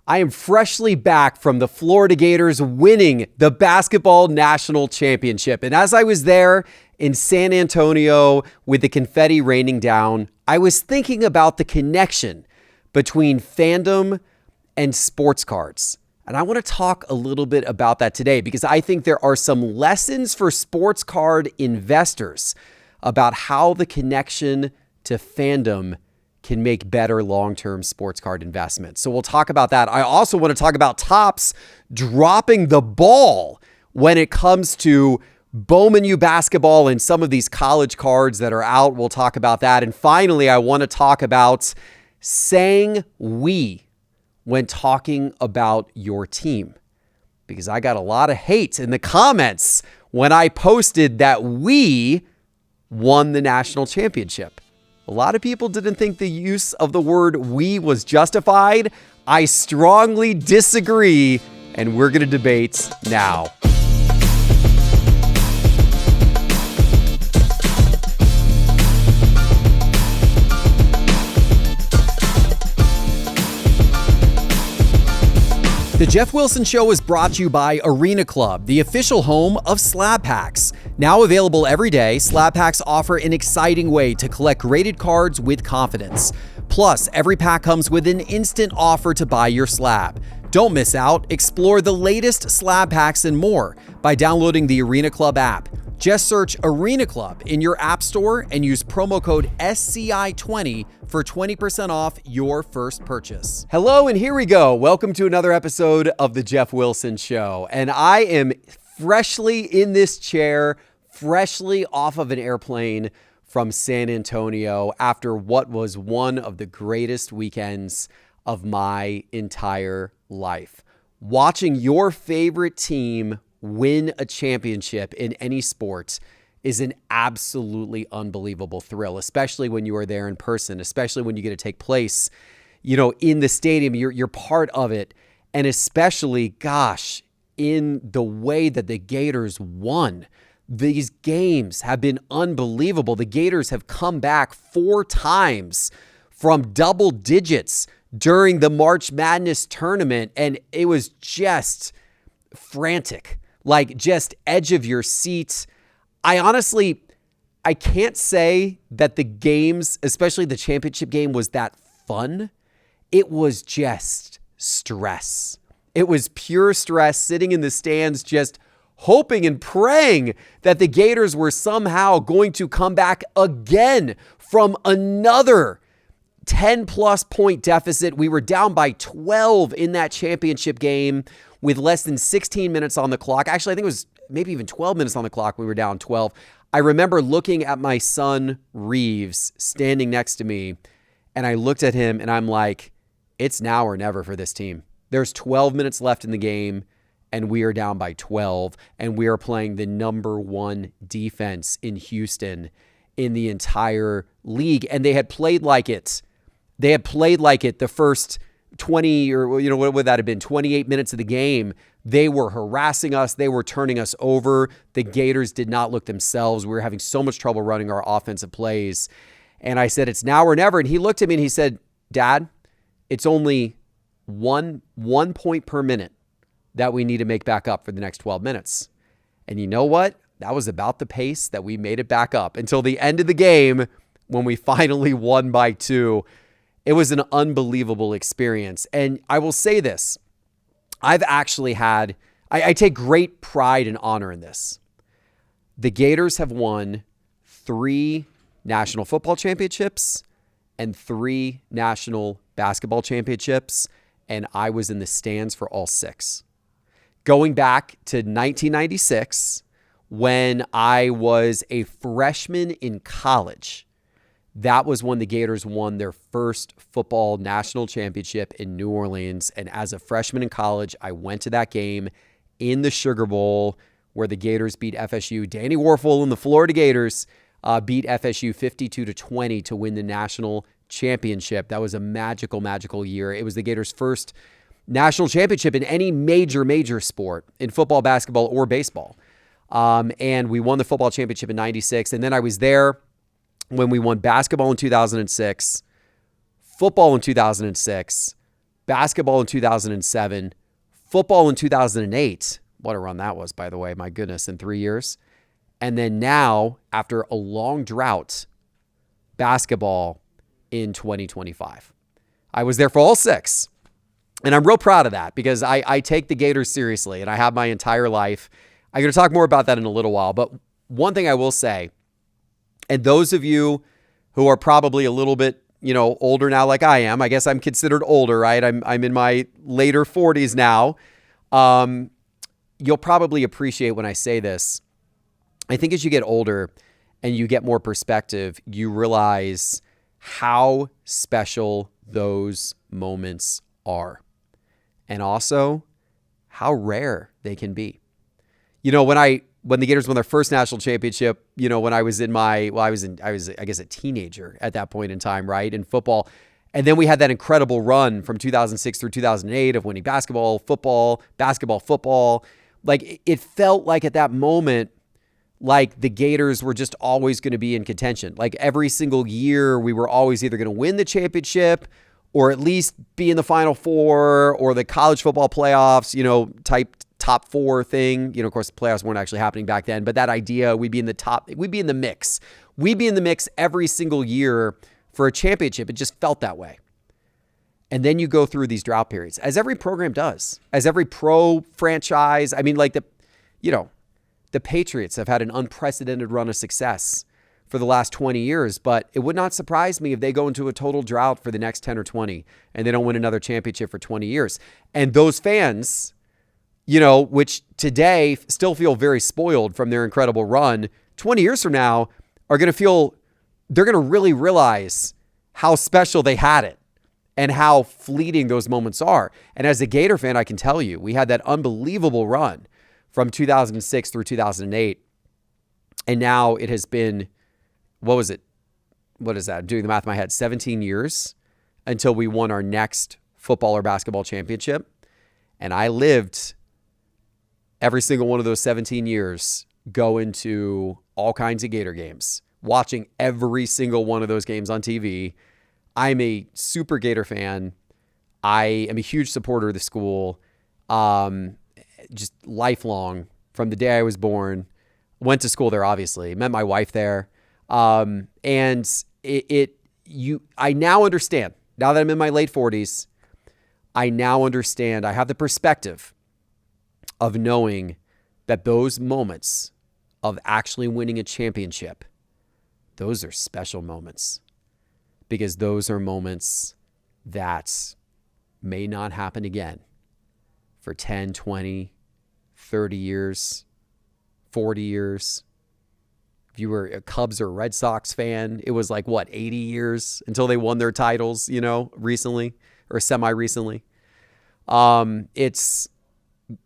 I am freshly back from the Florida Gators winning the basketball national championship. And as I was there in San Antonio with the confetti raining down, I was thinking about the connection between fandom and sports cards. And I want to talk a little bit about that today because I think there are some lessons for sports card investors about how the connection to fandom can make better long-term sports card investments. So we'll talk about that. I also want to talk about Topps dropping the ball when it comes to Bowman U basketball and some of these college cards that are out. We'll talk about that. And finally, I want to talk about saying we when talking about your team, because I got a lot of hate in the comments when I posted that we won the national championship. A lot of people didn't think the use of the word we was justified. I strongly disagree, and we're going to debate now. The Geoff Wilson Show is brought to you by Arena Club, the official home of slab packs. Now available every day, slab packs offer an exciting way to collect graded cards with confidence. Plus, every pack comes with an instant offer to buy your slab. Don't miss out. Explore the latest slab packs and more by downloading the Arena Club app. Just search Arena Club in your app store and use promo code SCI20 for 20% off your first purchase. Hello, and here we go. Welcome to another episode of the Geoff Wilson Show. And I am freshly in this chair, freshly off of an airplane from San Antonio after what was one of the greatest weekends of my entire life. Watching your favorite team win a championship in any sport is an absolutely unbelievable thrill, especially when you are there in person, especially when you get to take place, in the stadium, you're part of it. And especially, gosh, in the way that the Gators won. These games have been unbelievable. The Gators have come back 4 times from double digits during the March Madness tournament, and it was just frantic. Like just edge of your seat. I can't say that the games, especially the championship game, was that fun. It was just stress. It was pure stress, sitting in the stands, just hoping and praying that the Gators were somehow going to come back again from another 10-plus point deficit. We were down by 12 in that championship game with less than 16 minutes on the clock. Actually, I think it was maybe even 12 minutes on the clock. We were down 12. I remember looking at my son, Reeves, standing next to me, and I looked at him and I'm like, it's now or never for this team. There's 12 minutes left in the game, and we are down by 12, and we are playing the number 1 defense in Houston in the entire league, and they had played like it. They had played like it the first 20 or, what would that have been? 28 minutes of the game. They were harassing us. They were turning us over. The Gators did not look themselves. We were having so much trouble running our offensive plays. And I said, it's now or never. And he looked at me and he said, Dad, it's only one point per minute that we need to make back up for the next 12 minutes. And you know what? That was about the pace that we made it back up until the end of the game when we finally won by 2. It was an unbelievable experience. And I will say this, I've actually had, I take great pride and honor in this. The Gators have won 3 national football championships and 3 national basketball championships, and I was in the stands for all 6. Going back to 1996, when I was a freshman in college, that was when the Gators won their first football national championship in New Orleans. And as a freshman in college, I went to that game in the Sugar Bowl where the Gators beat FSU. Danny Warfel and the Florida Gators beat FSU 52-20 to win the national championship. That was a magical, magical year. It was the Gators' first national championship in any major sport, in football, basketball, or baseball. And we won the football championship in 96. And then I was there when we won basketball in 2006, football in 2006, basketball in 2007, football in 2008. What a run that was, by the way. My goodness, in 3 years. And then now, after a long drought, basketball in 2025. I was there for all 6. And I'm real proud of that because I take the Gators seriously and I have my entire life. I'm going to talk more about that in a little while. But one thing I will say, and those of you who are probably a little bit, older now like I am, I guess I'm considered older, right? I'm in my later 40s now. You'll probably appreciate when I say this. I think as you get older and you get more perspective, you realize how special those moments are. And also how rare they can be. When the Gators won their first national championship, when I was I was a teenager at that point in time, right? In football. And then we had that incredible run from 2006 through 2008 of winning basketball, football. Like it felt like at that moment, like the Gators were just always going to be in contention. Like every single year, we were always either going to win the championship or at least be in the Final Four or the college football playoffs, type top 4 thing. Of course, the playoffs weren't actually happening back then, but that idea, we'd be in the mix. We'd be in the mix every single year for a championship. It just felt that way. And then you go through these drought periods, as every program does, as every pro franchise. I mean, like the Patriots have had an unprecedented run of success for the last 20 years, but it would not surprise me if they go into a total drought for the next 10 or 20 and they don't win another championship for 20 years. And those fans, which today still feel very spoiled from their incredible run, 20 years from now are going to they're going to really realize how special they had it and how fleeting those moments are. And as a Gator fan, I can tell you, we had that unbelievable run from 2006 through 2008. And now it has been, what was it? What is that? I'm doing the math in my head. 17 years until we won our next football or basketball championship. And I lived every single one of those 17 years going to all kinds of Gator games, watching every single one of those games on TV. I'm a super Gator fan. I am a huge supporter of the school. Just lifelong from the day I was born. Went to school there, obviously. Met my wife there. And I now understand, now that I'm in my late 40s, I now understand, I have the perspective of knowing that those moments of actually winning a championship, those are special moments, because those are moments that may not happen again for 10, 20, 30 years, 40 years. If you were a Cubs or Red Sox fan, it was like, 80 years until they won their titles, recently or semi-recently.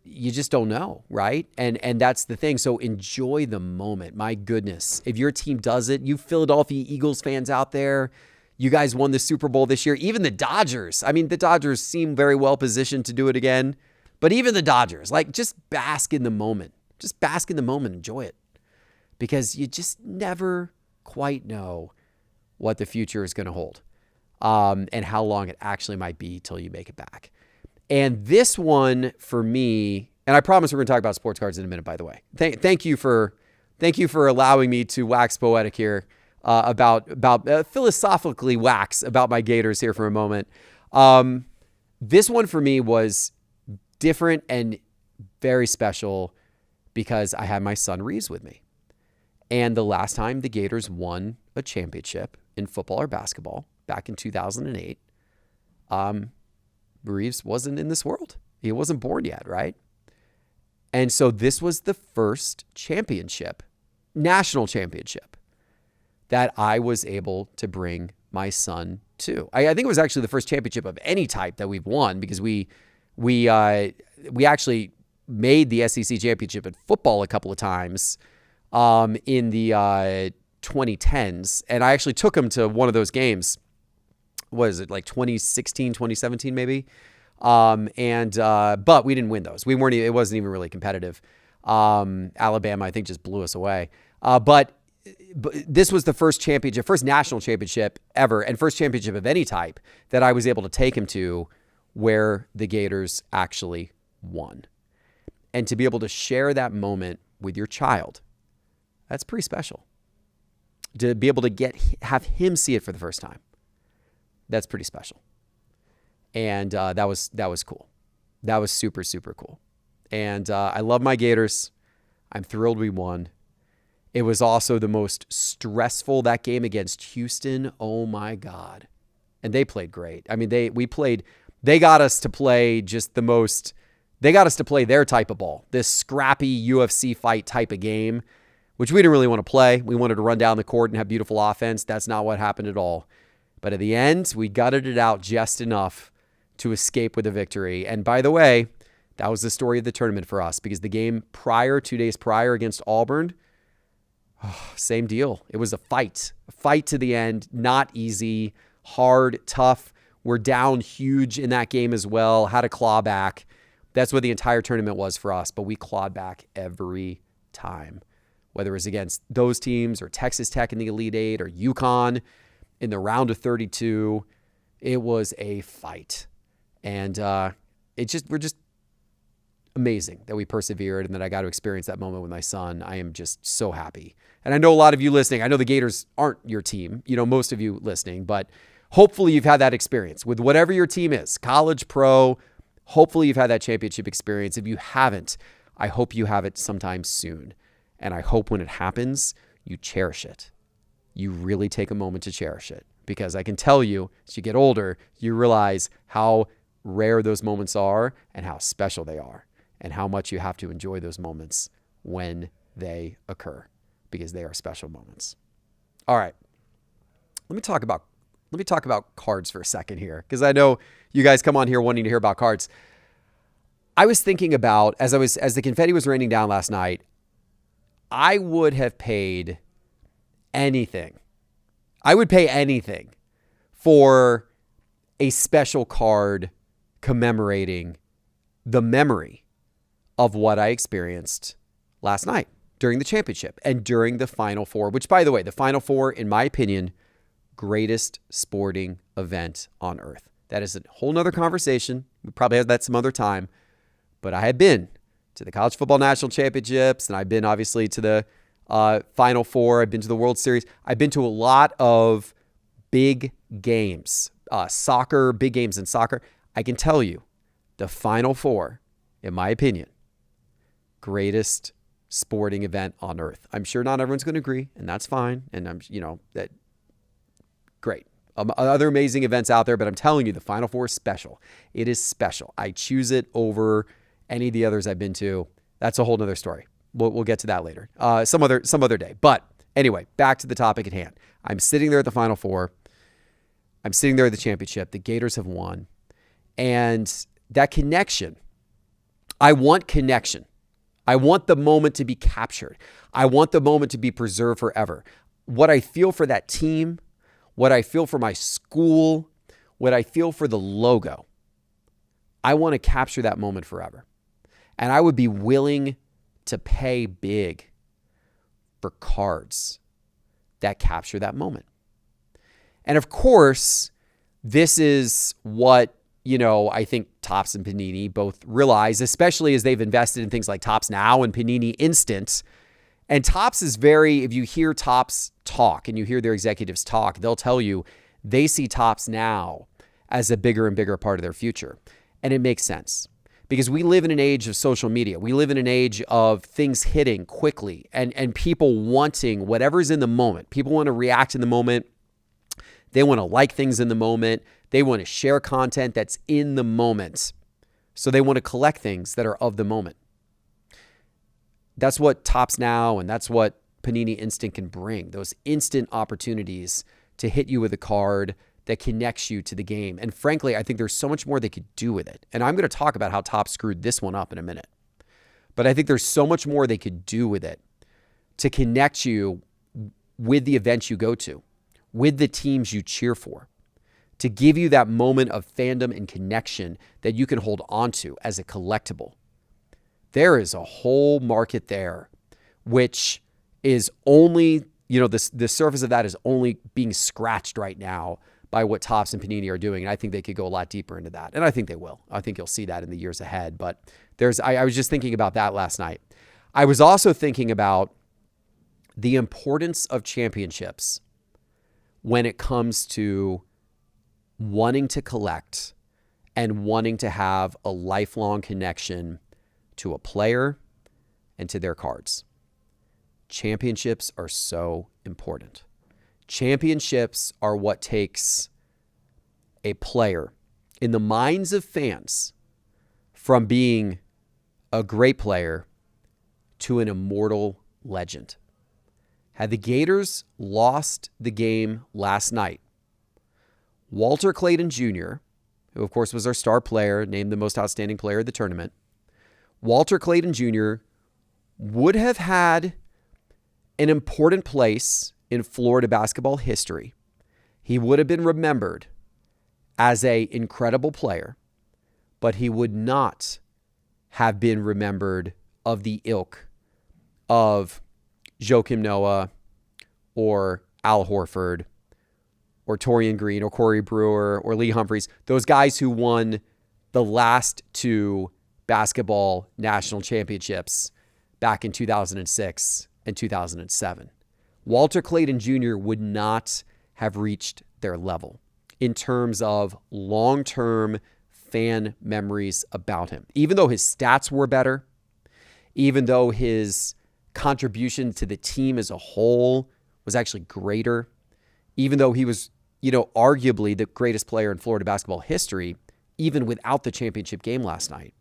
You just don't know, right? And that's the thing. So enjoy the moment. My goodness. If your team does it, you Philadelphia Eagles fans out there, you guys won the Super Bowl this year. Even the Dodgers. I mean, the Dodgers seem very well positioned to do it again. But even the Dodgers, just bask in the moment. Just bask in the moment. Enjoy it. Because you just never quite know what the future is going to hold, and how long it actually might be till you make it back. And this one for me, and I promise we're going to talk about sports cards in a minute, by the way. Thank you for allowing me to wax poetic here about philosophically wax about my Gators here for a moment. This one for me was different and very special because I had my son Reeves with me. And the last time the Gators won a championship in football or basketball back in 2008, Reeves wasn't in this world. He wasn't born yet, right? And so this was the first championship, national championship, that I was able to bring my son to. I think it was actually the first championship of any type that we've won, because we actually made the SEC championship in football a couple of times in the 2010s. And I actually took him to one of those games. What is it, like 2016, 2017 maybe? But we didn't win those. It wasn't even really competitive. Alabama, I think, just blew us away. But this was the first national championship ever, and first championship of any type that I was able to take him to where the Gators actually won. And to be able to share that moment with your child, that's pretty special. To be able to have him see it for the first time, that's pretty special. And that was cool. That was super, super cool. And I love my Gators. I'm thrilled we won. It was also the most stressful, that game against Houston. Oh my God. And they played great. I mean, they got us to play they got us to play their type of ball, this scrappy UFC fight type of game, which we didn't really want to play. We wanted to run down the court and have beautiful offense. That's not what happened at all. But at the end, we gutted it out just enough to escape with a victory. And by the way, that was the story of the tournament for us, because the game 2 days prior against Auburn, same deal. It was a fight to the end, not easy, hard, tough. We're down huge in that game as well, had to claw back. That's what the entire tournament was for us, but we clawed back every time, whether it was against those teams or Texas Tech in the Elite Eight or UConn in the round of 32. It was a fight. And we're just amazing that we persevered and that I got to experience that moment with my son. I am just so happy. And I know a lot of you listening, I know the Gators aren't your team, most of you listening, but hopefully you've had that experience with whatever your team is, college, pro. Hopefully you've had that championship experience. If you haven't, I hope you have it sometime soon. And I hope when it happens, you cherish it. You really take a moment to cherish it, because I can tell you, as you get older, you realize how rare those moments are and how special they are, and how much you have to enjoy those moments when they occur, because they are special moments. All right. Let me talk about cards for a second here, because I know you guys come on here wanting to hear about cards. I was thinking about, as the confetti was raining down last night, I would have paid anything. I would pay anything for a special card commemorating the memory of what I experienced last night during the championship and during the Final Four, which, by the way, the Final Four, in my opinion, greatest sporting event on earth. That is a whole nother conversation. We probably have that some other time. But I have been to the College Football National Championships, and I've been obviously to the Final Four. I've been to the World Series. I've been to a lot of big games, soccer, big games in soccer. I can tell you, the Final Four, in my opinion, greatest sporting event on earth. I'm sure not everyone's going to agree, and that's fine. And that great. Other amazing events out there, but I'm telling you, the Final Four is special. It is special. I choose it over any of the others I've been to. That's a whole nother story. We'll get to that later, some other day. But anyway, back to the topic at hand. I'm sitting there at the Final Four. I'm sitting there at the championship. The Gators have won. And that connection, I want connection. I want the moment to be captured. I want the moment to be preserved forever. What I feel for that team, what I feel for my school, what I feel for the logo, I want to capture that moment forever. And I would be willing to pay big for cards that capture that moment. And of course, this is what, I think Topps and Panini both realize, especially as they've invested in things like Topps Now and Panini Instant. And Topps is if you hear Topps talk and you hear their executives talk, they'll tell you they see Topps Now as a bigger and bigger part of their future. And it makes sense, because we live in an age of social media. We live in an age of things hitting quickly and people wanting whatever's in the moment. People want to react in the moment. They want to like things in the moment. They want to share content that's in the moment. So they want to collect things that are of the moment. That's what Topps Now and that's what Panini Instant can bring, those instant opportunities to hit you with a card that connects you to the game. And frankly, I think there's so much more they could do with it. And I'm going to talk about how Topps screwed this one up in a minute. But I think there's so much more they could do with it to connect you with the events you go to, with the teams you cheer for, to give you that moment of fandom and connection that you can hold on to as a collectible. There is a whole market there, which is only, the surface of that is only being scratched right now by what Topps and Panini are doing. And I think they could go a lot deeper into that. And I think they will. I think you'll see that in the years ahead. But I was just thinking about that last night. I was also thinking about the importance of championships when it comes to wanting to collect and wanting to have a lifelong connection to a player and to their cards. Championships are so important. Championships are what takes a player in the minds of fans from being a great player to an immortal legend. Had the Gators lost the game last night, Walter Clayton Jr., who of course was our star player, named the most outstanding player of the tournament, Walter Clayton Jr. would have had an important place in Florida basketball history. He would have been remembered as an incredible player, but he would not have been remembered of the ilk of Joakim Noah or Al Horford or Torian Green or Corey Brewer or Lee Humphries, those guys who won the last two basketball national championships back in 2006 and 2007. Walter Clayton Jr. would not have reached their level in terms of long-term fan memories about him. Even though his stats were better, even though his contribution to the team as a whole was actually greater, even though he was, arguably the greatest player in Florida basketball history, even without the championship game last night,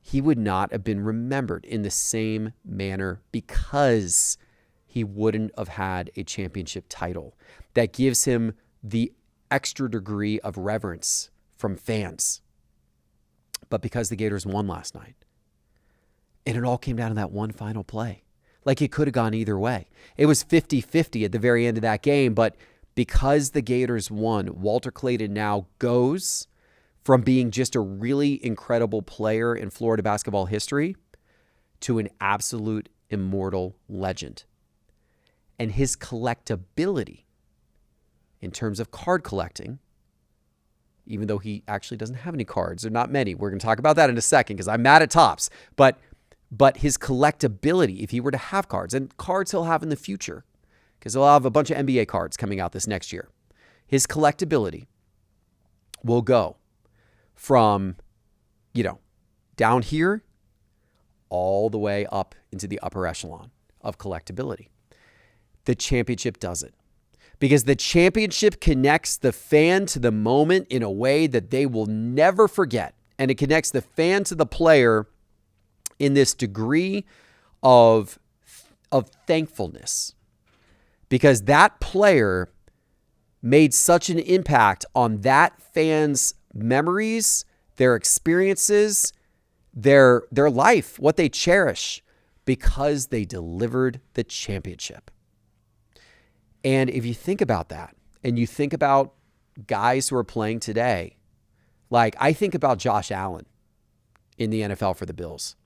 he would not have been remembered in the same manner because he wouldn't have had a championship title that gives him the extra degree of reverence from fans. But because the Gators won last night, and it all came down to that one final play. Like it could have gone either way. It was 50-50 at the very end of that game, but because the Gators won, Walter Clayton now goes from being just a really incredible player in Florida basketball history to an absolute immortal legend. And his collectability in terms of card collecting, even though he actually doesn't have any cards, or not many. We're going to talk about that in a second because I'm mad at Topps. But his collectability, if he were to have cards, and cards he'll have in the future, because he'll have a bunch of NBA cards coming out this next year, his collectability will go from, down here all the way up into the upper echelon of collectability. The championship does it. Because the championship connects the fan to the moment in a way that they will never forget. And it connects the fan to the player in this degree of thankfulness. Because that player made such an impact on that fan's memories, their experiences, their life, what they cherish, because they delivered the championship. And if you think about that, and you think about guys who are playing today, like I think about Josh Allen in the NFL for the Bills.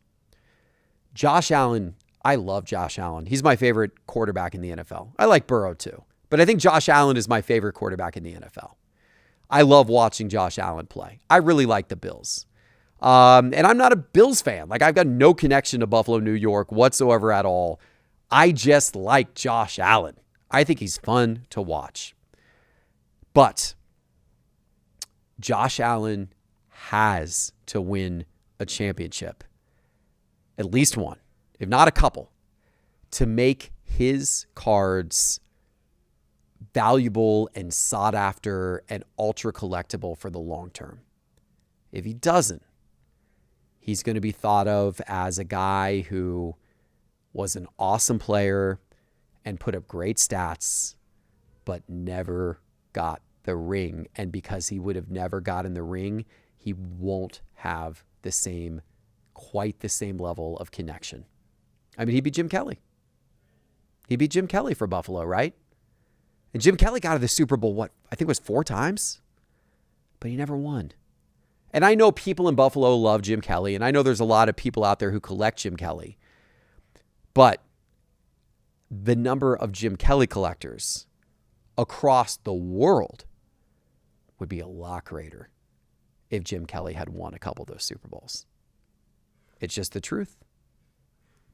Josh Allen, I love Josh Allen. He's my favorite quarterback in the NFL. I like Burrow too, but I think Josh Allen is my favorite quarterback in the NFL. I love watching Josh Allen play. I really like the Bills. And I'm not a Bills fan. Like I've got no connection to Buffalo, New York whatsoever at all. I just like Josh Allen. I think he's fun to watch. But Josh Allen has to win a championship, at least one, if not a couple, to make his cards valuable and sought after and ultra collectible for the long term. If he doesn't, he's going to be thought of as a guy who was an awesome player and put up great stats, but never got the ring. And because he would have never gotten the ring, he won't have quite the same level of connection. I mean, he beat Jim Kelly. He beat Jim Kelly for Buffalo, right? And Jim Kelly got to the Super Bowl, I think it was 4 times, but he never won. And I know people in Buffalo love Jim Kelly, and I know there's a lot of people out there who collect Jim Kelly, but the number of Jim Kelly collectors across the world would be a lot greater if Jim Kelly had won a couple of those Super Bowls. It's just the truth.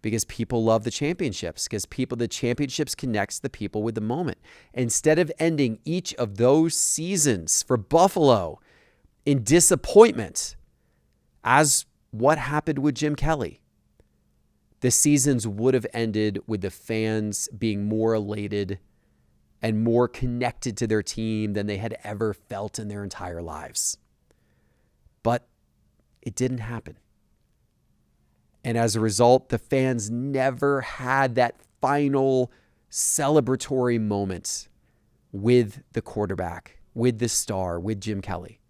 Because people love the championships. Because the championships connects the people with the moment. Instead of ending each of those seasons for Buffalo in disappointment, as what happened with Jim Kelly, the seasons would have ended with the fans being more elated and more connected to their team than they had ever felt in their entire lives. But it didn't happen. And as a result, the fans never had that final celebratory moment with the quarterback, with the star, with Jim Kelly.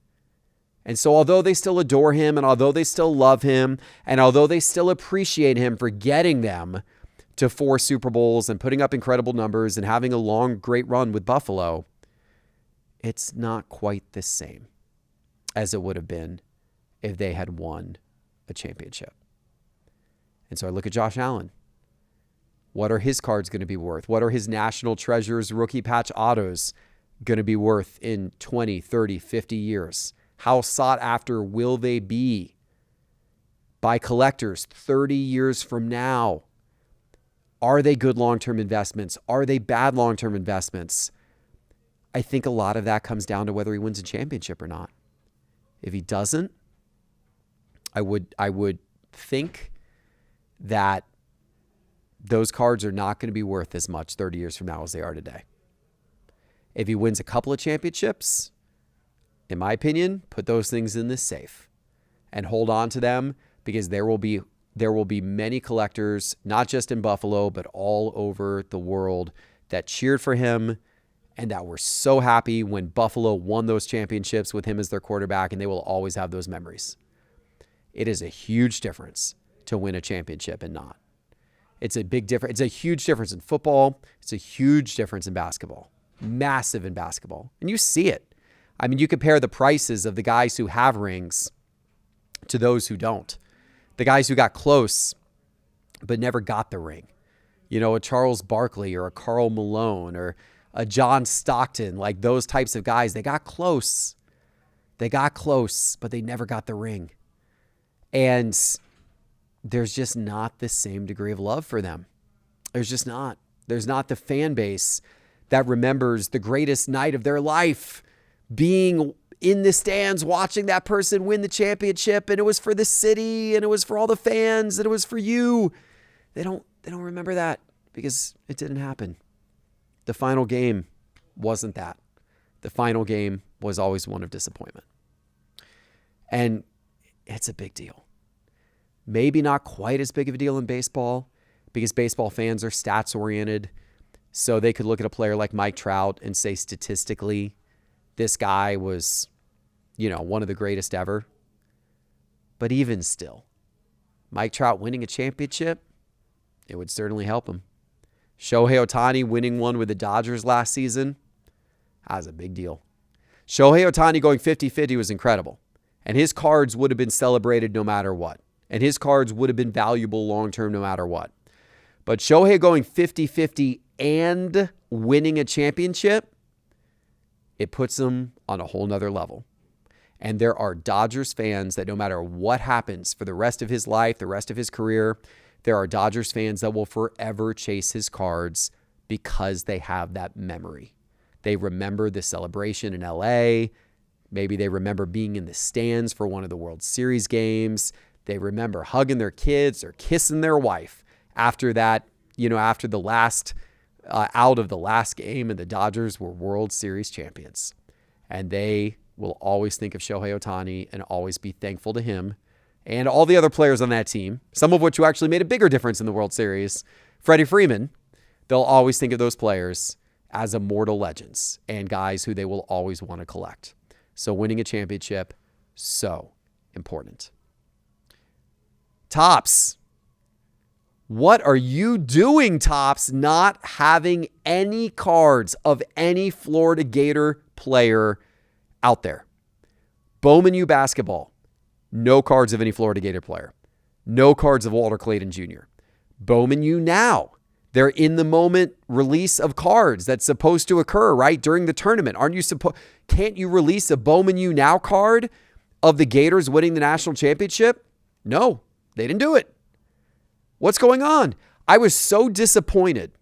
And so although they still adore him, and although they still love him, and although they still appreciate him for getting them to 4 Super Bowls and putting up incredible numbers and having a long, great run with Buffalo, it's not quite the same as it would have been if they had won a championship. And so I look at Josh Allen. What are his cards going to be worth? What are his National Treasures rookie patch autos going to be worth in 20, 30, 50 years? How sought after will they be by collectors 30 years from now? Are they good long-term investments? Are they bad long-term investments? I think a lot of that comes down to whether he wins a championship or not. If he doesn't, I would think that those cards are not going to be worth as much 30 years from now as they are today. If he wins a couple of championships, in my opinion, put those things in the safe and hold on to them, because there will be many collectors, not just in Buffalo, but all over the world, that cheered for him and that were so happy when Buffalo won those championships with him as their quarterback, and they will always have those memories. It is a huge difference to win a championship and not. It's a big difference. It's a huge difference in football. It's a huge difference in basketball. Massive in basketball. And you see it. I mean, you compare the prices of the guys who have rings to those who don't. The guys who got close but never got the ring. You know, a Charles Barkley or a Karl Malone or a John Stockton, like those types of guys, they got close. They got close, but they never got the ring. And there's just not the same degree of love for them. There's just not. There's not the fan base that remembers the greatest night of their life, being in the stands, watching that person win the championship, and it was for the city, and it was for all the fans, and it was for you. They don't remember that because it didn't happen. The final game wasn't that. The final game was always one of disappointment. And it's a big deal. Maybe not quite as big of a deal in baseball, because baseball fans are stats oriented. So they could look at a player like Mike Trout and say, statistically, this guy was, one of the greatest ever. But even still, Mike Trout winning a championship, it would certainly help him. Shohei Ohtani winning one with the Dodgers last season, that was a big deal. Shohei Ohtani going 50-50 was incredible. And his cards would have been celebrated no matter what. And his cards would have been valuable long-term no matter what. But Shohei going 50-50 and winning a championship, it puts him on a whole nother level. And there are Dodgers fans that no matter what happens for the rest of his life, the rest of his career, there are Dodgers fans that will forever chase his cards because they have that memory. They remember the celebration in LA. Maybe they remember being in the stands for one of the World Series games. They remember hugging their kids or kissing their wife after that, after the last out of the last game and the Dodgers were World Series champions. And they will always think of Shohei Ohtani and always be thankful to him and all the other players on that team, some of which who actually made a bigger difference in the World Series. Freddie Freeman, they'll always think of those players as immortal legends and guys who they will always want to collect. So winning a championship, so important. Topps. What are you doing, Topps, not having any cards of any Florida Gator player out there? Bowman U basketball, no cards of any Florida Gator player. No cards of Walter Clayton Jr. Bowman U now, They're in the moment release of cards that's supposed to occur, right? During the tournament. Can't you release a Bowman You Now card of the Gators winning the national championship? No, they didn't do it. What's going on? I was so disappointed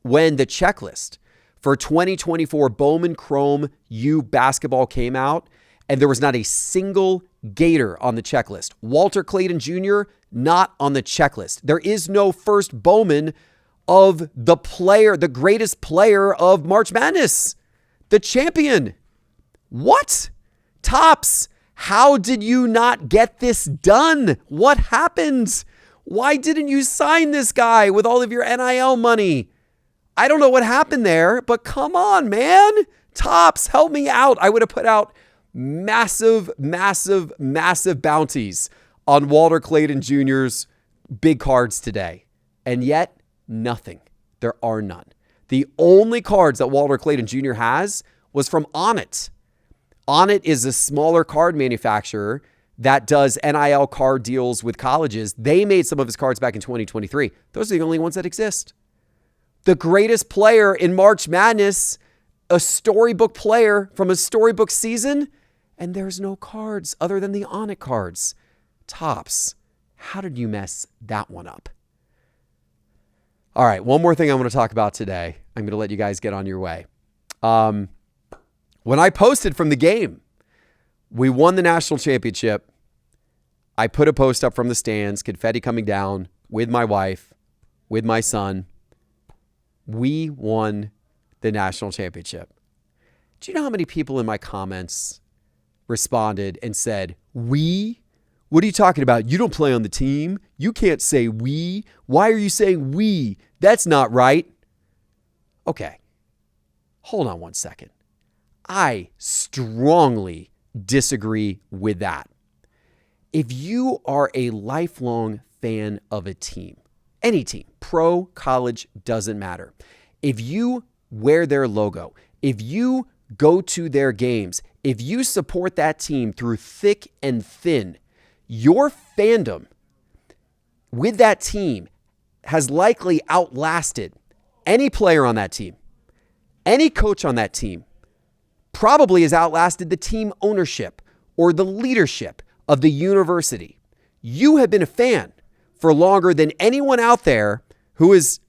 when the checklist for 2024 Bowman Chrome U basketball came out and there was not a single Gator on the checklist. Walter Clayton Jr., not on the checklist. There is no first Bowman of the greatest player of March Madness, the champion. What? Topps, how did you not get this done? What happened? Why didn't you sign this guy with all of your NIL money? I don't know what happened there, but come on, man. Topps, help me out. I would have put out massive bounties on Walter Clayton Jr.'s big cards today. And yet, nothing. There are none. The only cards that Walter Clayton Jr. has was from Onnit. Onnit is a smaller card manufacturer that does NIL card deals with colleges. They made some of his cards back in 2023. Those are the only ones that exist. The greatest player in March Madness, a storybook player from a storybook season, and there's no cards other than the Onnit cards. Topps, how did you mess that one up? All right, one more thing I want to talk about today. I'm going to let you guys get on your way. When I posted from the game, we won the national championship. I put a post up from the stands, confetti coming down with my wife, with my son. We won the national championship. Do you know how many people in my comments responded and said, we? What are you talking about? You don't play on the team. You can't say we. Why are you saying we? That's not right. Okay, hold on one second. I strongly disagree with that. If you are a lifelong fan of a team, any team, pro, college, doesn't matter. If you wear their logo, if you go to their games, if you support that team through thick and thin, your fandom with that team has likely outlasted any player on that team, any coach on that team, probably has outlasted the team ownership or the leadership of the university. You have been a fan for longer than anyone out there who is,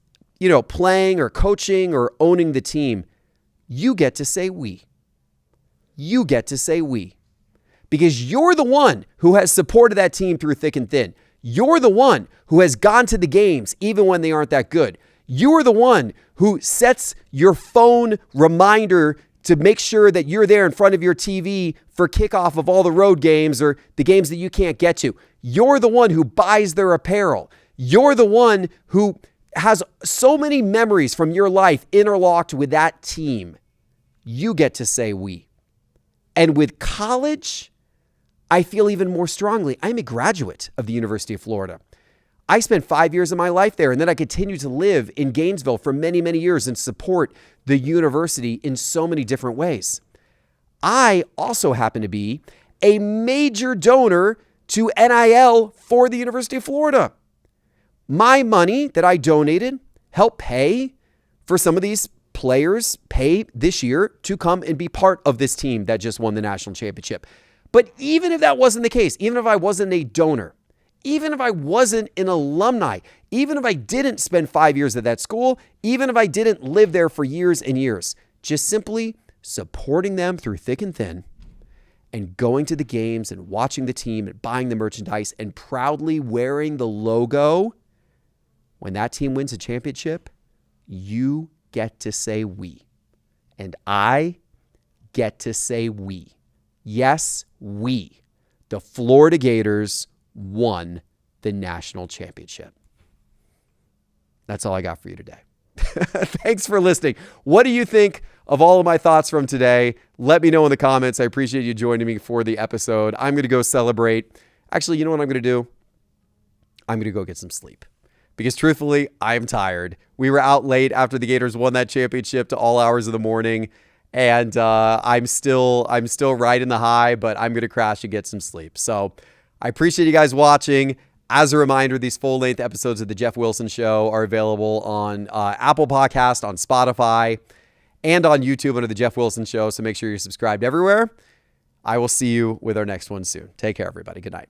playing or coaching or owning the team. You get to say we. You get to say we. Because you're the one who has supported that team through thick and thin. You're the one who has gone to the games even when they aren't that good. You're the one who sets your phone reminder to make sure that you're there in front of your TV for kickoff of all the road games or the games that you can't get to. You're the one who buys their apparel. You're the one who has so many memories from your life interlocked with that team. You get to say we. And with college, I feel even more strongly. I'm a graduate of the University of Florida. I spent 5 years of my life there, and then I continued to live in Gainesville for many, many years and support the university in so many different ways. I also happen to be a major donor to NIL for the University of Florida. My money that I donated helped pay for some of these players pay this year to come and be part of this team that just won the national championship. But even if that wasn't the case, even if I wasn't a donor, even if I wasn't an alumni, even if I didn't spend 5 years at that school, even if I didn't live there for years and years, just simply supporting them through thick and thin and going to the games and watching the team and buying the merchandise and proudly wearing the logo, when that team wins a championship, you get to say we. And I get to say we. Yes, we, the Florida Gators, won the national championship. That's all I got for you today. Thanks for listening. What do you think of all of my thoughts from today? Let me know in the comments. I appreciate you joining me for the episode. I'm going to go celebrate. Actually, you know what I'm going to do? I'm going to go get some sleep. Because truthfully, I'm tired. We were out late after the Gators won that championship to all hours of the morning. And I'm still riding the high, but I'm going to crash and get some sleep. So I appreciate you guys watching. As a reminder, these full-length episodes of The Geoff Wilson Show are available on Apple Podcast, on Spotify, and on YouTube under The Geoff Wilson Show, so make sure you're subscribed everywhere. I will see you with our next one soon. Take care, everybody. Good night.